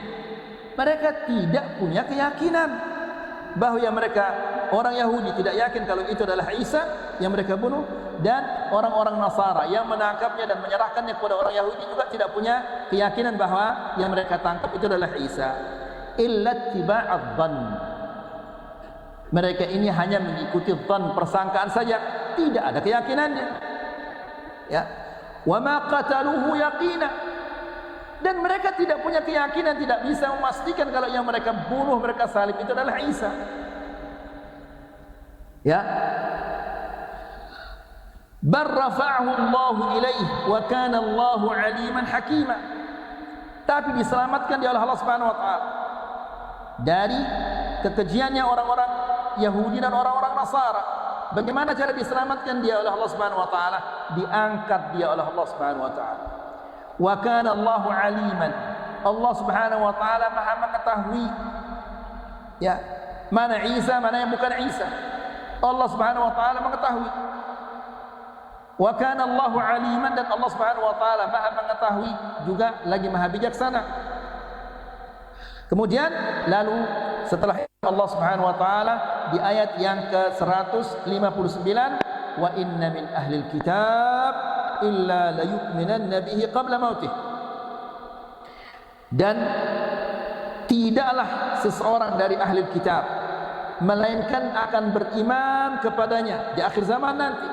Mereka tidak punya keyakinan bahwa yang mereka orang Yahudi tidak yakin kalau itu adalah Isa yang mereka bunuh, dan orang-orang Nasara yang menangkapnya dan menyerahkannya kepada orang Yahudi juga tidak punya keyakinan bahwa yang mereka tangkap itu adalah Isa. Illa tiba'adh dhann. Mereka ini hanya mengikuti dhann, persangkaan saja, tidak ada keyakinannya. Ya. Wa ma qataluhu yaqina. Dan mereka tidak punya keyakinan, tidak bisa memastikan kalau yang mereka bunuh, mereka salib itu adalah Isa. Ya. Bar rafa'ahu Allahu ilaihi wa kana Allahu aliman hakima. Tapi diselamatkan dia oleh Allah Subhanahu wa taala dari kekejiannya orang-orang Yahudi dan orang-orang Nasara. Bagaimana cara diselamatkan dia oleh Allah Subhanahu wa taala? Diangkat dia oleh Allah Subhanahu wa taala. Wa kana Allahu aliman. Allah Subhanahu wa taala Maha mengetahui. Ya, mana Isa, mana yang bukan Isa. Allah Subhanahu wa taala mengetahui. Wa kana Allahu aliman, dan Allah Subhanahu wa taala Maha mengetahui juga lagi Maha bijaksana. Kemudian lalu setelah Allah Subhanahu wa taala di ayat yang ke-159, wa inna min ahlil kitab illa la yu'minanna bihi qabla mautih. Dan tidaklah seseorang dari ahli kitab melainkan akan beriman kepadanya di akhir zaman nanti,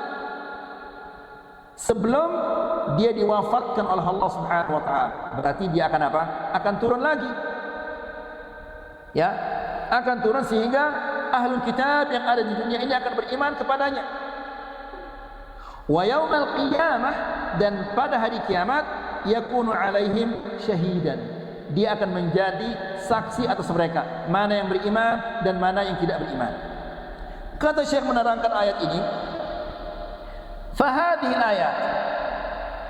sebelum dia diwafatkan oleh Allah Subhanahu wa taala. Berarti dia akan apa? Akan turun lagi. Ya, akan turun sehingga ahlul kitab yang ada di dunia ini akan beriman kepadanya. Wa yaumal qiyamah, dan pada hari kiamat, yakunu alaihim syahidan. Dia akan menjadi saksi atas mereka, mana yang beriman dan mana yang tidak beriman. Kata Syekh menerangkan ayat ini, fahadhil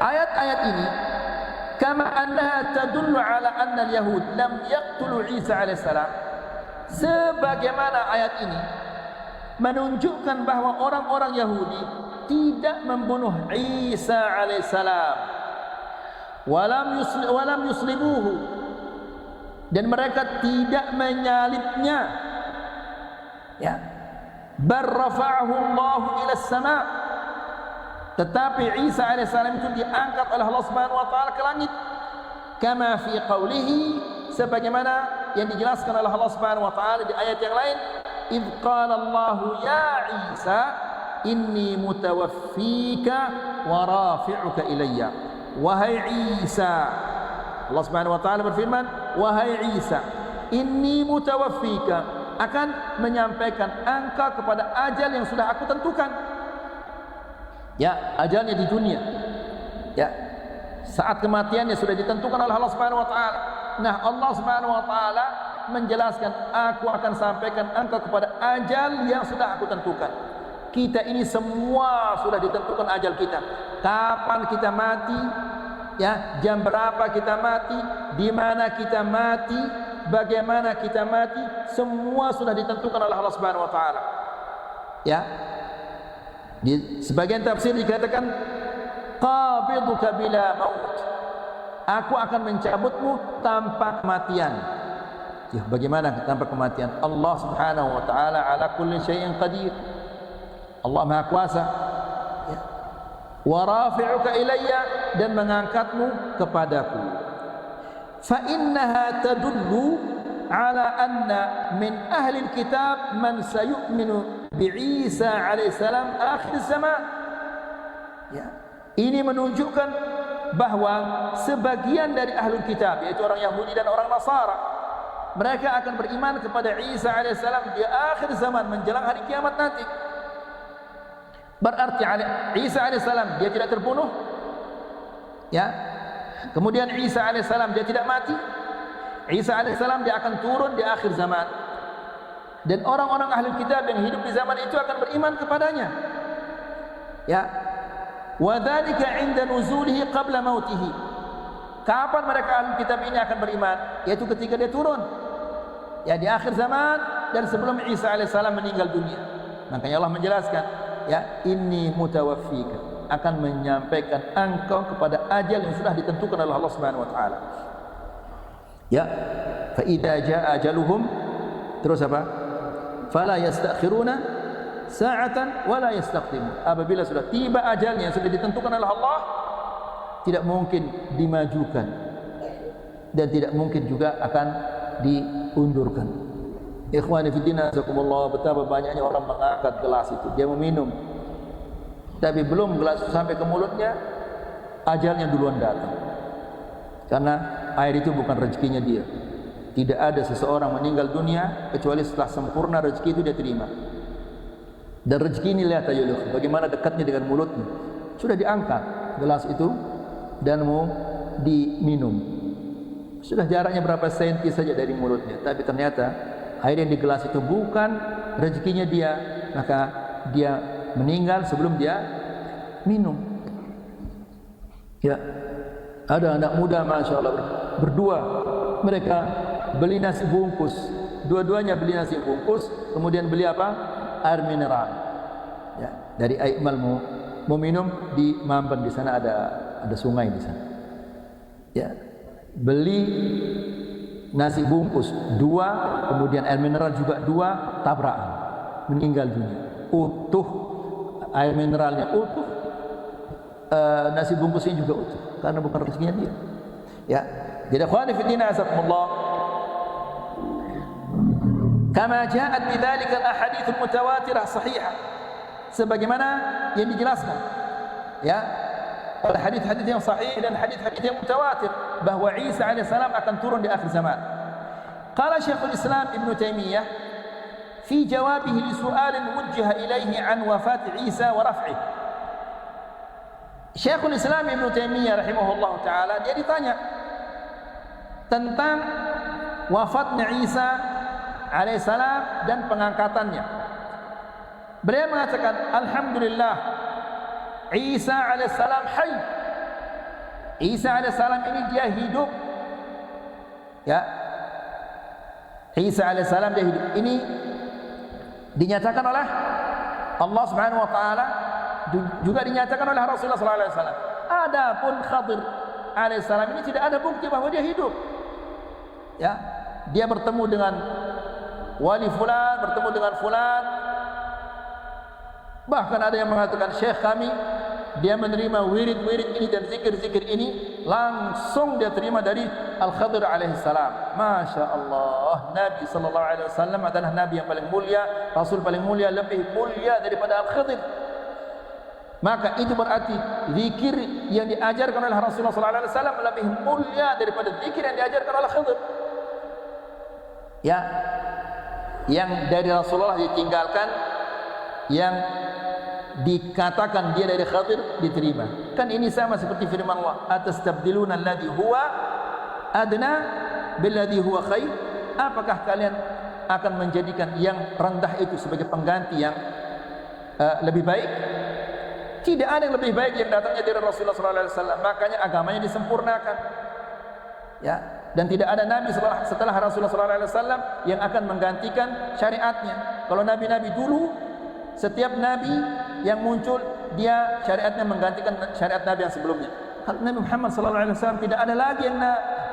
ayat-ayat ini kama annaha tadullu ala anna al-yahud lam yaqtulu Isa alaihissalam, sebagaimana ayat ini menunjukkan bahwa orang-orang Yahudi tidak membunuh Isa alaihissalam, walam yuslibuhu, dan mereka tidak menyalibnya. Ya, bar rafa'ahu Allah ila as-sama', tetapi Isa alaihissalam itu diangkat oleh Allah Subhanahu wa taala ke langit, kama fi qaulihi, sebagaimana yang dijelaskan oleh Allah Subhanahu wa taala di ayat yang lain, idz qala Allah ya Isa inni mutawaffika wa rafi'uka ilayya. Wahai Isa, Allah Subhanahu wa taala berfirman, wahai Isa, inni mutawaffika, akan menyampaikan engkau kepada ajal yang sudah aku tentukan. Ya, ajalnya di dunia. Ya, saat kematiannya sudah ditentukan oleh Allah Subhanahu wa taala. Nah, Allah Subhanahu wa taala menjelaskan, aku akan sampaikan engkau kepada ajal yang sudah aku tentukan. Kita ini semua sudah ditentukan ajal kita. Kapan kita mati, ya, jam berapa kita mati, di mana kita mati, bagaimana kita mati, semua sudah ditentukan oleh Allah Subhanahu wa taala. Ya. Di sebagian tafsir dikatakan qabiduka bila maut. Aku akan mencabutmu tanpa kematian. Ya, bagaimana tanpa kematian? Allah Subhanahu wa taala ala kulli syai'in qadir. Allah Maha Kuasa. Ya. Wa rafi'uka ilayya, dan mengangkatmu kepadaku. Fa innaha tadullu ala anna min ahli kitab man sayu'minu bi Isa alaihissalam akhir zaman. Ya. Ini menunjukkan bahwa sebagian dari ahli kitab, yaitu orang Yahudi dan orang Nasara, mereka akan beriman kepada Isa alaihissalam di akhir zaman menjelang hari kiamat nanti. Berarti Isa alaihissalam dia tidak terbunuh, ya. Kemudian Isa alaihissalam dia tidak mati. Isa alaihissalam dia akan turun di akhir zaman, dan orang-orang ahli kitab yang hidup di zaman itu akan beriman kepadanya. Ya, wa dzalika 'inda nuzulihi qabla mautihi. Kapan mereka ahli kitab ini akan beriman? Yaitu ketika dia turun, ya di akhir zaman dan sebelum Isa alaihissalam meninggal dunia. Makanya Allah menjelaskan, ya inni mutawaffika, akan menyampaikan engkau kepada ajal yang sudah ditentukan oleh Allah Subhanahu wa taala. Ya, fa idza jaa ajaluhum, terus apa? Fala yastakhiruna sa'atan wala yastaqdimun. Apabila sudah tiba ajalnya yang sudah ditentukan oleh Allah, tidak mungkin dimajukan dan tidak mungkin juga akan diundurkan. Ikhwani fi din, azakumullah, betapa banyaknya orang mengangkat gelas itu, dia meminum, tapi belum gelas sampai ke mulutnya, ajalnya duluan datang. Karena air itu bukan rezekinya dia. Tidak ada seseorang meninggal dunia kecuali setelah sempurna rezeki itu dia terima. Dan rezeki ini lihat aja loh, bagaimana dekatnya dengan mulutnya. Sudah diangkat gelas itu dan mau diminum. Sudah jaraknya berapa senti saja dari mulutnya, tapi ternyata air yang di gelas itu bukan rezekinya dia, maka dia meninggal sebelum dia minum. Ya, ada anak muda, masya Allah, berdua mereka beli nasi bungkus, dua-duanya beli nasi bungkus, kemudian beli apa? Air mineral. Ya, dari Aikmal mau minum di Mamben, di sana ada sungai di sana. Ya, beli nasi bungkus dua, kemudian air mineral juga dua, tabrakan, meninggal dunia. Utuh air mineralnya utuh, nasi bungkusnya juga utuh, karena bukan rezekinya dia. Ya, jadi akhwani fi din, azakumullah, kama ja'at bidzalika al-ahadits al-mutawatirah sahihah, sebagaimana yang dijelaskan ya oleh hadis-hadis yang sahih dan hadis-hadis yang mutawatir bahwa Isa alaihissalam akan turun di akhir zaman. Qala Syekhul Islam Ibnu Taimiyah fi jawabihi li su'alin wujjiha ilaihi an wafat Isa wa raf'ihi. Syekhul Islam Ibnu Taimiyah rahimahullah taala, dia ditanya tentang wafatnya Isa alaihissalam dan pengangkatannya. Beliau mengatakan, alhamdulillah, Isa alaihissalam hayy. Isa alaihissalam ini dia hidup. Ya, Isa alaihissalam dia hidup. Ini dinyatakan oleh Allah Subhanahu wa taala, juga dinyatakan oleh Rasulullah sallallahu alaihi wasallam. Adapun Khadir alaihissalam ini tidak ada bukti bahwa dia hidup. Ya, dia bertemu dengan wali fulan, bertemu dengan fulan. Bahkan ada yang mengatakan syekh kami, dia menerima wirid-wirid ini dan zikir-zikir ini langsung dia terima dari Al-Khadir alaihissalam. Masya Allah, Nabi sallallahu alaihi wasallam adalah Nabi yang paling mulia, Rasul paling mulia, lebih mulia daripada Al-Khadir. Maka itu berarti zikir yang diajarkan oleh Rasulullah sallallahu alaihi wasallam lebih mulia daripada zikir yang diajarkan oleh Khadir. Ya, yang dari Rasulullah ditinggalkan, yang dikatakan dia dari Khadir diterima. Kan ini sama seperti firman Allah, atastabdiluna alladhi huwa adna billadhi huwa khair. Apakah kalian akan menjadikan yang rendah itu sebagai pengganti yang lebih baik? Tidak ada yang lebih baik yang datangnya dari Rasulullah SAW. Makanya agamanya disempurnakan. Ya, dan tidak ada nabi setelah Rasulullah SAW yang akan menggantikan syariatnya. Kalau nabi-nabi dulu, setiap nabi yang muncul dia syariatnya menggantikan syariat nabi yang sebelumnya. Kalau Nabi Muhammad SAW tidak ada lagi yang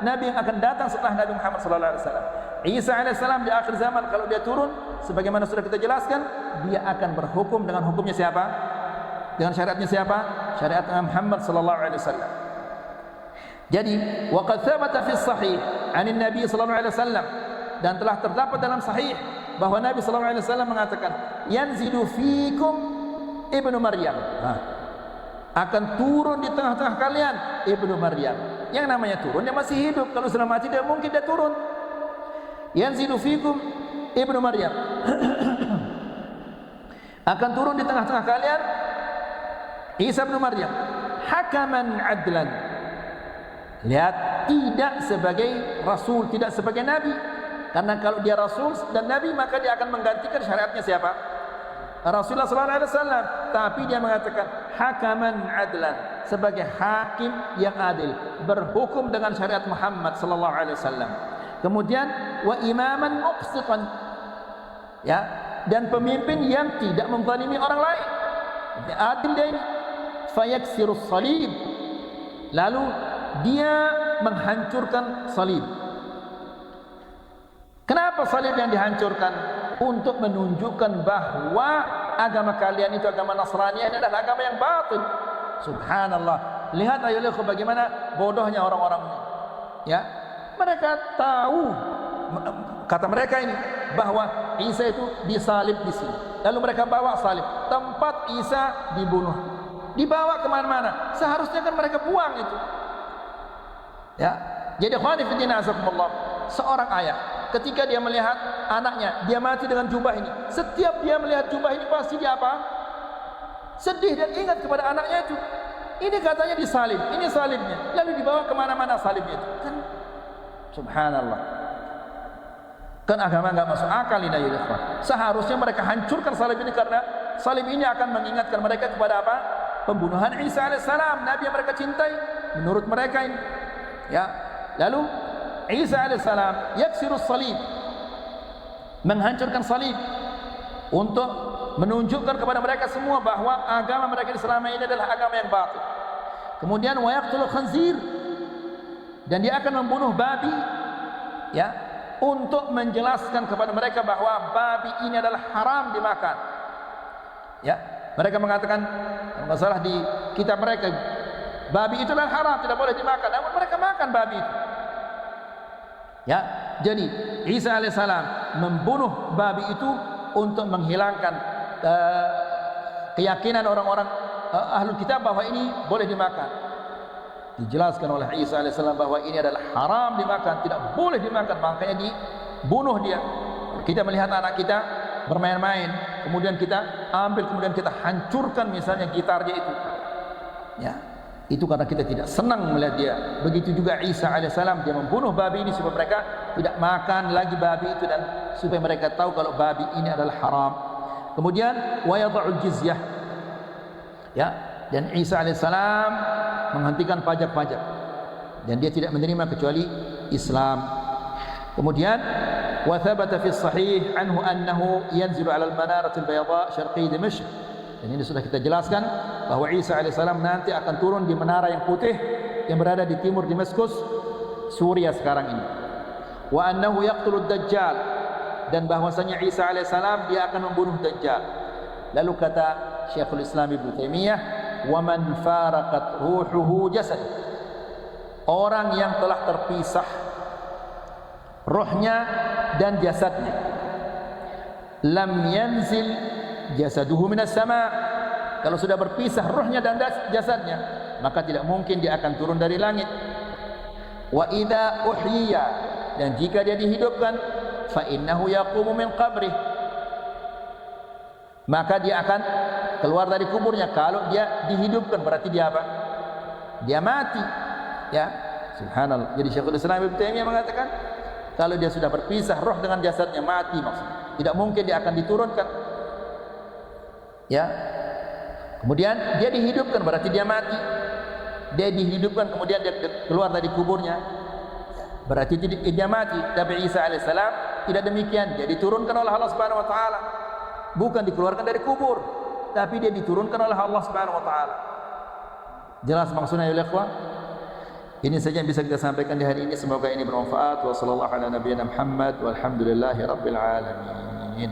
nabi yang akan datang setelah Nabi Muhammad SAW. Isa alaihissalam di akhir zaman kalau dia turun, sebagaimana sudah kita jelaskan, dia akan berhukum dengan hukumnya siapa? Dengan syariatnya siapa? Syariat Muhammad SAW. Jadi, waqad thabata fi sahih 'an Nabi sallallahu alaihi wasallam, dan telah terdapat dalam sahih bahwa Nabi sallallahu alaihi wasallam mengatakan, yanzilu fikum Ibnu Maryam. Akan turun di tengah-tengah kalian Ibnu Maryam. Yang namanya turun, dia masih hidup. Kalau sudah mati, dia mungkin dia turun. Yanzilu fikum Ibnu Maryam. Akan turun di tengah-tengah kalian Isa bin Maryam, hakaman adlan. Lihat, tidak sebagai rasul, tidak sebagai nabi. Karena kalau dia rasul dan nabi, maka dia akan menggantikan syariatnya siapa? Rasulullah sallallahu alaihi wasallam, tapi dia mengatakan hakaman adlan, sebagai hakim yang adil, berhukum dengan syariat Muhammad sallallahu alaihi wasallam. Kemudian wa imaman muqsitan, ya, dan pemimpin yang tidak menzalimi orang lain. Adil dia ini. Fayaksirus salib, lalu dia menghancurkan salib. Kenapa salib yang dihancurkan? Untuk menunjukkan bahwa agama kalian itu agama Nasrani adalah agama yang batil. Subhanallah. Lihat ayolah bagaimana bodohnya orang-orang ini. Ya, mereka tahu, kata mereka ini, bahwa Isa itu disalib di sini. Lalu mereka bawa salib, tempat Isa dibunuh, dibawa kemana-mana. Seharusnya kan mereka buang itu. Ya, jadi khawani fiddina azakumullah, seorang ayah ketika dia melihat anaknya dia mati dengan jubah ini, setiap dia melihat jubah ini pasti dia apa? Sedih dan ingat kepada anaknya itu. Ini katanya disalib, ini salibnya, lalu dibawa kemana-mana salibnya itu. Kan subhanallah, kan agama enggak masuk akal ini ya ikhwan. Seharusnya mereka hancurkan salib ini, karena salib ini akan mengingatkan mereka kepada apa? Pembunuhan Isa alaihissalam, nabi yang mereka cintai menurut mereka ini. Ya, lalu Isa alaihissalam yaksirus salib, menghancurkan salib untuk menunjukkan kepada mereka semua bahwa agama mereka di selama ini adalah agama yang batil. Kemudian wa yaqtulul khanzir, dan dia akan membunuh babi, ya, untuk menjelaskan kepada mereka bahwa babi ini adalah haram dimakan. Ya, mereka mengatakan, masalah di kitab mereka, babi itu adalah haram, tidak boleh dimakan, namun mereka makan babi itu. Ya, jadi Isa alaihissalam membunuh babi itu untuk menghilangkan keyakinan orang-orang ahlul kitab bahwa ini boleh dimakan. Dijelaskan oleh Isa alaihissalam bahwa ini adalah haram dimakan, tidak boleh dimakan, makanya dibunuh dia. Kita melihat anak kita bermain-main, kemudian kita ambil, kemudian kita hancurkan misalnya gitarnya itu. Ya, itu karena kita tidak senang melihat dia. Begitu juga Isa alaihissalam, dia membunuh babi ini supaya mereka tidak makan lagi babi itu, dan supaya mereka tahu kalau babi ini adalah haram. Kemudian wa yad'ul jizyah, ya, dan Isa alaihissalam menghentikan pajak-pajak, dan dia tidak menerima kecuali Islam. Kemudian wa thabata fi sahih anhu annahu yanzilu 'ala al-manarati al-bayda syarqi Dimashq, dan ini sudah kita jelaskan bahwa Isa alaihissalam nanti akan turun di menara yang putih yang berada di timur Damaskus, Suriah sekarang ini. Wa annahu yaqtulud dajjal, dan bahwasanya Isa alaihissalam dia akan membunuh Dajjal. Lalu kata Syekhul Islam Ibnu Taimiyah, wa man faraqat ruhuhu jasad, orang yang telah terpisah rohnya dan jasadnya, lam yanzil jasaduhu minas sama, kalau sudah berpisah rohnya dan jasadnya, maka tidak mungkin dia akan turun dari langit. Wa idza uhyiya, dan jika dia dihidupkan, fa innahu yaqumu min qabrih, maka dia akan keluar dari kuburnya. Kalau dia dihidupkan berarti dia apa? Dia mati. Ya, subhanallah. Jadi Syekhul Islam Ibnu Taimiyah mengatakan kalau dia sudah berpisah roh dengan jasadnya, mati maksudnya. Tidak mungkin dia akan diturunkan. Ya. Kemudian dia dihidupkan berarti dia mati. Dia dihidupkan kemudian dia keluar dari kuburnya, berarti dia mati. Tapi Isa alaihissalam tidak demikian. Dia diturunkan oleh Allah Subhanahu wa taala. Bukan dikeluarkan dari kubur, tapi dia diturunkan oleh Allah Subhanahu wa taala. Jelas maksudnya ya ikhwah? Ini saja yang bisa kita sampaikan di hari ini, semoga ini bermanfaat. Wa sallallahu ala nabiyyina Muhammad walhamdulillahi rabbil alamin.